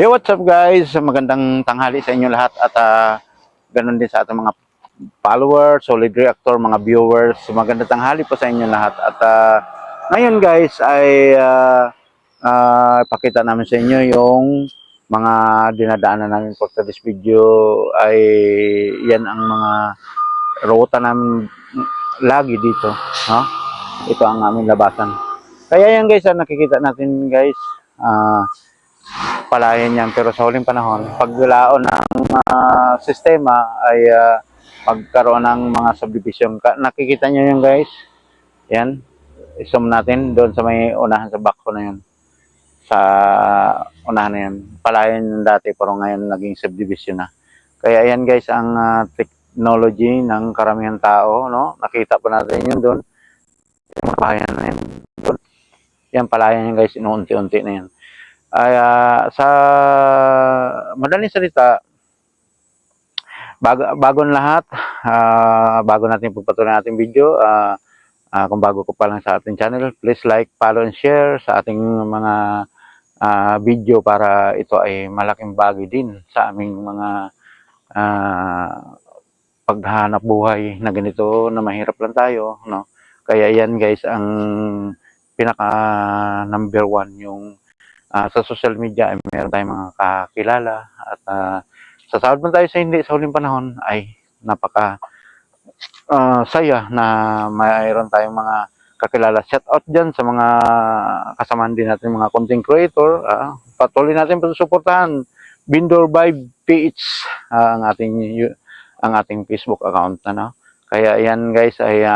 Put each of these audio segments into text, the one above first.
Hey, what's up guys? Magandang tanghali sa inyo lahat at ganun din sa ating mga followers, solid reactor, mga viewers. Magandang tanghali po sa inyo lahat at ngayon guys ay pakita namin sa inyo yung mga dinadaanan namin for this video ay yan ang mga ruta namin lagi dito. No? Ito ang aming labasan. Kaya yan guys, nakikita natin guys, palayan yan, pero sa huling panahon paglaon ng sistema ay magkaroon ng mga subdivision. Nakikita nyo yun guys, yan, i-zoom natin doon sa may unahan sa back ko na yun, sa unahan na yun, palayan yung dati pero ngayon naging subdivision na. Kaya yan guys ang technology ng karamihan tao, no? Nakita pa natin yun doon, yung palayan na yun doon. Yan palayan yun guys, inuunti-unti na yan. Ay sa madaling salita, bagong lahat, bago natin pagpatuloy ng ating video, kung bago ko pa lang sa ating channel, please like, follow, and share sa ating mga video para ito ay malaking bagay din sa aming mga paghahanap buhay na ganito na mahirap lang tayo, no? Kaya yan guys ang pinaka number one, yung sa social media ay meron tayong mga kakilala at sasahod man tayo sa hindi sa huling panahon ay napaka saya na mayroon tayong mga kakilala. Shout out dyan sa mga kasamahan din natin, mga content creator. Patuloy natin suportahan Bindor Vibe PH, ang ating Facebook account, no? Kaya yan guys ay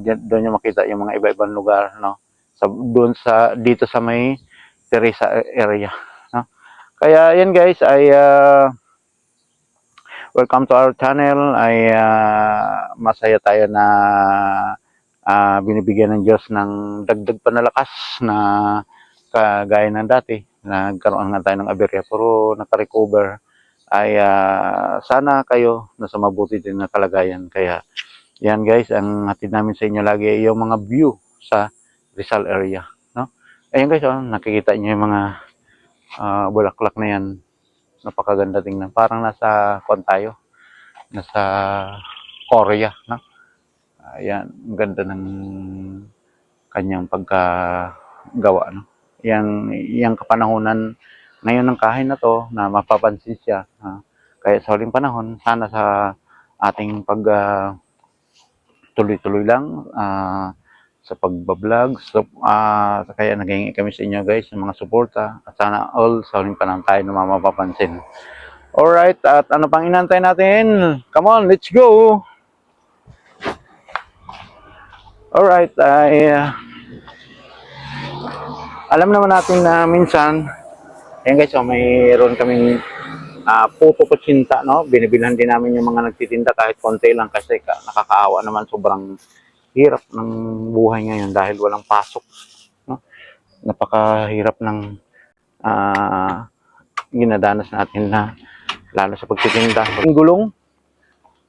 doon nyo makita yung mga iba-ibang lugar, no? Doon sa dito sa may Teresa area, no? Kaya yan guys ay welcome to our channel. Ay masaya tayo na binibigyan ng Diyos ng dagdag panalakas na kagaya ng dati. Nagkaroon nga tayo ng aberya pero naka-recover. Ay sana kayo nasa mabuti din na kalagayan. Kaya yan guys, ang hatid namin sa inyo lagi ay yung mga view sa Rizal area, no? Ayun guys, nakikita niyo yung mga bulaklak na yan. Napakaganda tingnan. Parang nasa tayo. Nasa Korea, no? Ayan, ang ganda ng kanyang pagkagawa, no? Yang kapanahunan ngayon ng kahoy na to na mapapansin siya. Kaya sa huling panahon, sana sa ating pag tuloy-tuloy lang sa pagbablog. So, kaya naghingi kami sa inyo guys ng mga suporta at sana all sa huling panahon tayo na mapapansin. Alright, at ano pang inantay natin? Come on, let's go! Alright, alam naman natin na minsan, ayan guys, mayroon kaming puto kutsinta, no? Binibilhan din namin yung mga nagtitinda kahit konti lang kasi nakakaawa naman, sobrang hirap ng buhay ngayon dahil walang pasok, no? Napakahirap ng ginadanas natin na lalo sa pagtitinda. Ang gulong,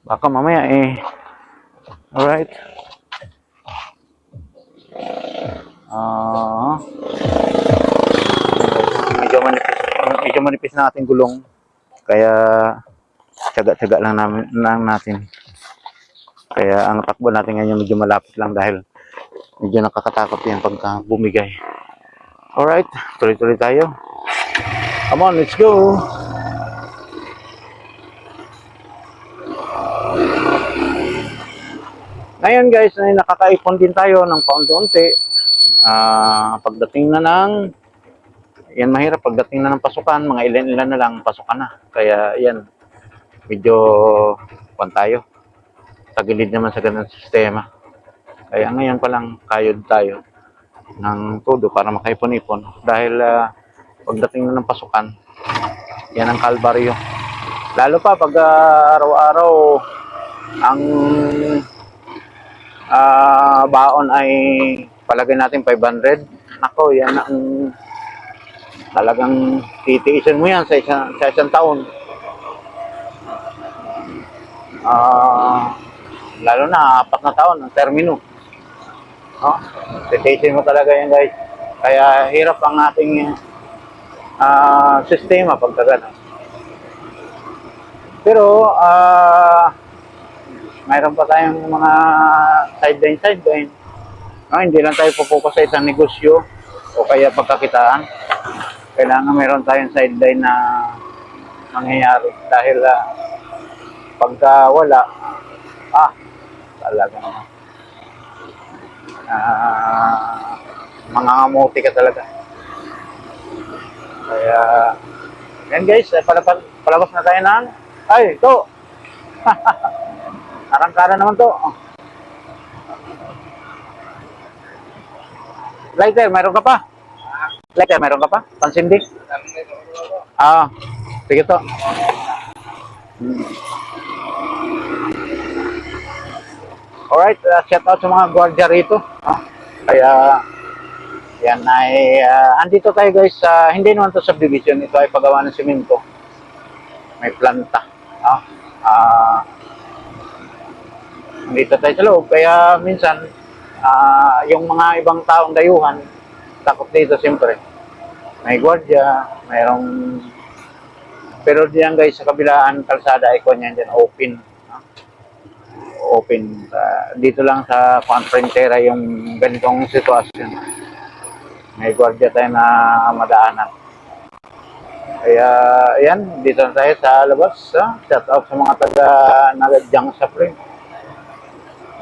baka mamaya alright. Medyo manipis na ating gulong. Kaya tiyaga-tiyaga lang natin. Kaya ang takbo natin ngayon medyo malapit lang dahil medyo nakakatakot yan pagka bumigay. Alright, tuloy-tuloy tayo. Come on, let's go! Ngayon guys, nakakaipon din tayo ng paunti-unti. Pagdating na ng yan, mahirap pagdating na ng pasukan, mga ilan-ilan na lang pasukan na. Kaya yan, medyo tayo. Tagilid naman sa ganang sistema. Kaya ngayon pa lang kayod tayo ng todo para makaipon-ipon. Dahil pagdating na ng pasukan, yan ang kalbaryo. Lalo pa pag araw-araw ang baon ay palagay natin 500. Nako, yan ang talagang titiisin mo yan sa isang taon. Lalo na 4 na taon ng termino, no? Titiisin mo talaga yan guys. Kaya hirap ang ating sistema pagka gano'n. Pero mayroon pa tayong mga sideline. No, hindi lang tayo pupukas sa isang negosyo o kaya pagkakitaan. Kailangan mayroon tayong sideline na mangyayari dahil pagka wala, talagang mangangamuti ka talaga. Kaya, yan guys, palabas na tayo ng, ay, ito, arangkada naman to. Lighter, meron ka pa? Lighter, meron ka pa? Pansindi? Sige to. Alright, shout out sa mga gwardiya rito. Kaya, yan ay, andito tayo guys, hindi naman to subdivision, ito ay paggawa ng simento. May planta. Andito tayo sa loob, kaya minsan, yung mga ibang taong dayuhan, takot dito siyempre. May gwardiya, mayroong, pero diyan guys, sa kabilaan, kalsada, icon yan dyan, open. Open. Dito lang sa Frontera yung ganitong sitwasyon. May gwardiya tayo na madaanan. Kaya, yan, dito na tayo sa labas. Shout out sa mga taga nagadyang sa pre.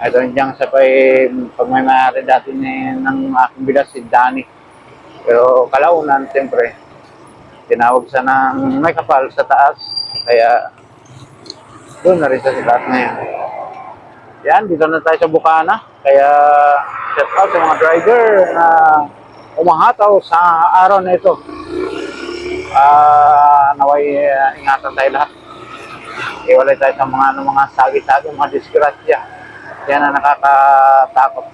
Ito yung dyang sa pag may mayari dati ng aking bilas si Danny. Pero kalaunan, siyempre, tinawag sa ng may kapal sa taas. Kaya, doon na rin sa taas ngayon. Yan, dito na tayo sa Bukana. Kaya, shout out sa mga driver na umahataw sa araw na ito. Naway ingatan tayo lahat. Iwalay tayo sa mga sagi-sagi, mga disgrasya. Yan ang nakakatakot.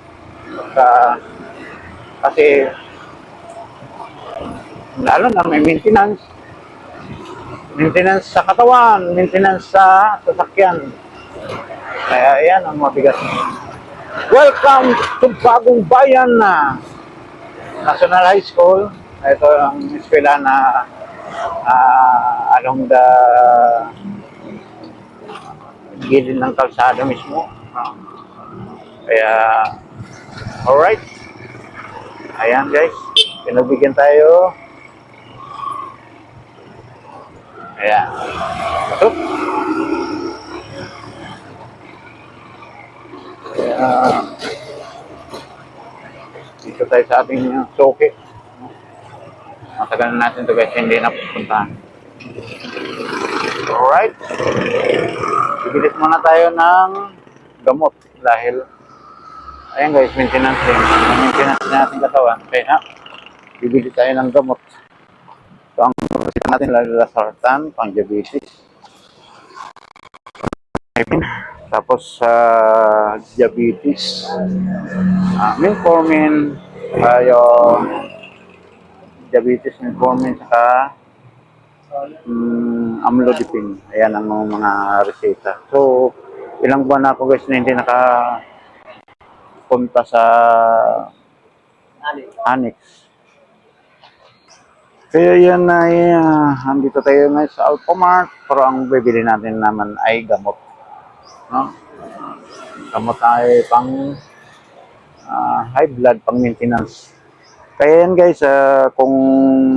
Kasi, lalo na may maintenance. Maintenance sa katawan, maintenance sa sasakyan. Kaya yan ang mabigat. Welcome to Bagong Bayan na National High School. Ito ang eskwela na along the gilid ng kalsada mismo. Kaya, alright. Ayan guys, pinagbigyan tayo. Ayan. Pasok. Dito tayo sa ating soke. Matagal na natin ito guys, hindi na pupuntahan. Alright. Bibilis muna tayo ng gamot dahil ayan guys, maintenance din. Maintenance na natin katawan. Kaya bibili tayo ng gamot. So ang resita natin lalazartan, pang diabetes. Tapos diabetes, metformin, yung diabetes, metformin, saka amlodipine. Ayan ang mga reseta. So, ilang buwan na ako guys na hindi nakapunta sa Annex. Kaya yan ay, andito tayo ngayon sa Alphamart, pero ang bibili natin naman ay gamot. No? Gamot ay pang high blood, pang maintenance. Kaya yan guys, kung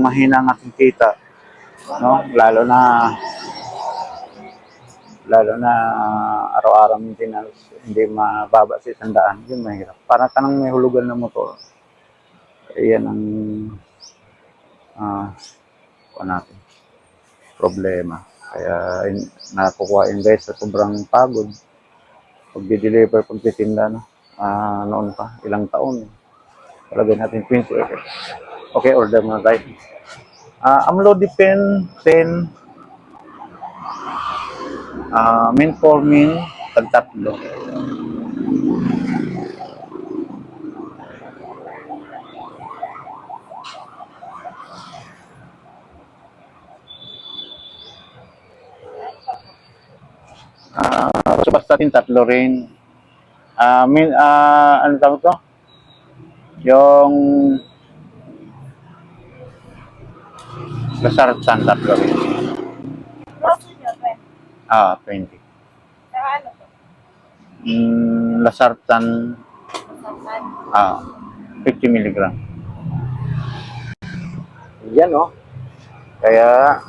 mahina ang ating kita, no? lalo na araw-araw maintenance, hindi mababa sa 100, yun mahirap. Para tanang may hulugan ng motor. Yan ang natin problema. Kaya nakukuhain guys sa sobrang pagod. Pag-deliver, pagtitinda, no? Noon pa, ilang taon. Palagay natin 20 years. Okay, order muna tayo. Amlodipine 10, metformin, tag-tatlo. So basta natin tatlo rin. Ano tawag to? Yung Lasartan tatlo rin. Grocery nyo, 20. 20. Saka ano to? Lasartan, Masakan. 50 milligram. Yan, oh. Kaya,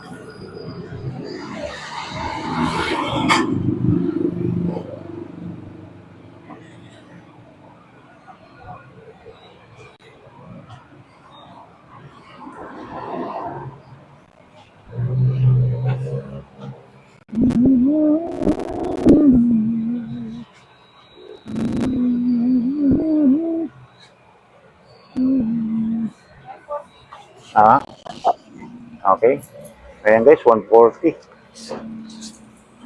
ah, okay. Ayan guys, 140.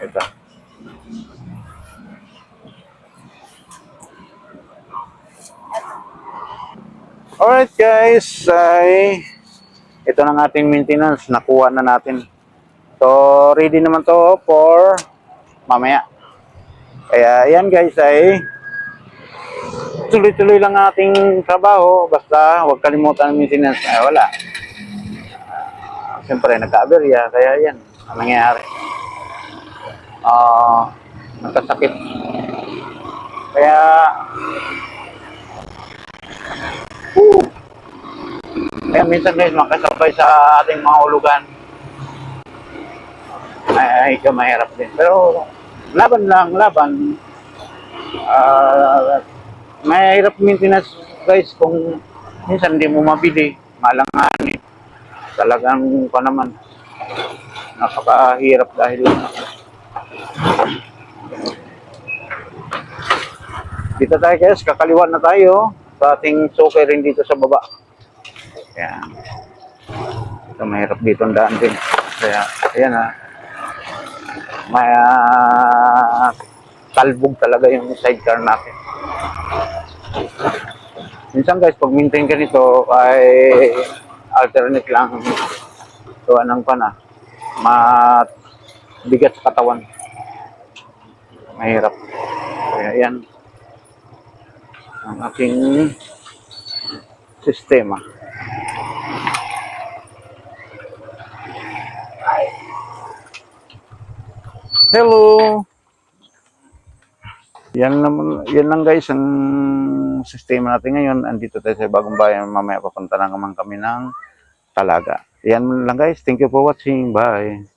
Ito. Alright guys, ito na ng ating maintenance. Nakuha na natin. So, ready naman to for mamaya. Kaya ayan guys, tuloy-tuloy lang ating trabaho. Basta huwag kalimutan ang maintenance. Wala. Siyempre, nagka-aberya. Kaya yan, ang nangyayari. Nagkasakit. Kaya, minsan guys, makasabay sa ating mga hulugan. Ay, mahirap din. Pero, laban lang, laban. Mahirap maintenance guys kung minsan hindi mo mabili. Malangan. Talagang pa naman. Napakahirap dahil dito tayo guys, kakaliwan na tayo sa ating sukay rin dito sa baba. Kaya, ito mahirap dito ang daan din. Kaya, ayan may talbog talaga yung sidecar natin. Minsan guys, pag maintain ka nito, ay alternate lang. So, anong pa na? Bigat sa katawan. Mahirap. Kaya yan ang aking sistema. Hello! Yan lang guys ang sistema natin ngayon. Andito tayo sa Bagong Bayan. Mamaya papunta na naman kami ng Talaga. Yan lang guys. Thank you for watching. Bye!